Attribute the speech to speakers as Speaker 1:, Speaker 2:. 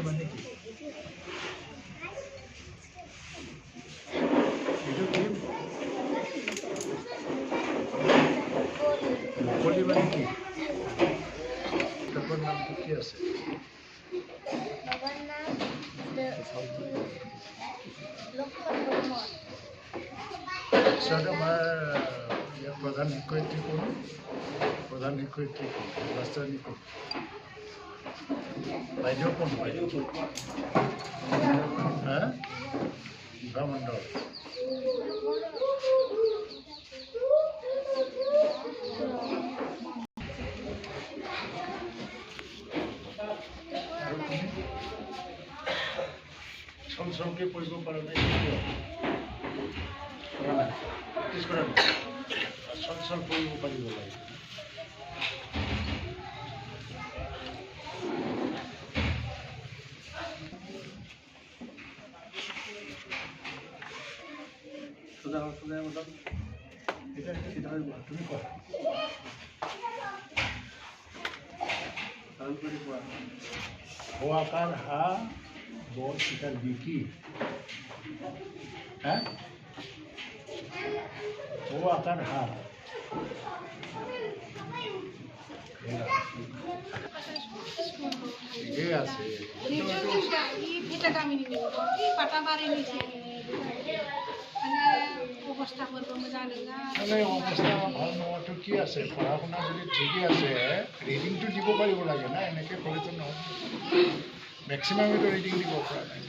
Speaker 1: মানে কি এইটো কি মুকলি মানে কি কিতাপৰ নামটো কি আছে পিছত আমাৰ ইয়াৰ প্ৰধান শিক্ষয়িত্ৰী কোন প্ৰধান শিক্ষয়িত্ৰী কোন মাষ্টাৰনী কোন বাইদেউ কোন বাইদেউ হা মণ্ডল চলকে পঢ়িব পৰা নাই চল পঢ়িব পাৰিব লাগে তুমি কোৱা আকাৰ হা বৰ চিকাৰ দি কি হা আকাৰ হা ঠিকেই আছে অৱস্থা ভাল নোহোৱাটো কি আছে পঢ়া শুনা যদি ঠিকেই আছে ৰিডিংটো দিব পাৰিব লাগে না এনেকৈ ক'লেতো নহয় মেক্সিমামেতো ৰিডিং দিব পৰা নাই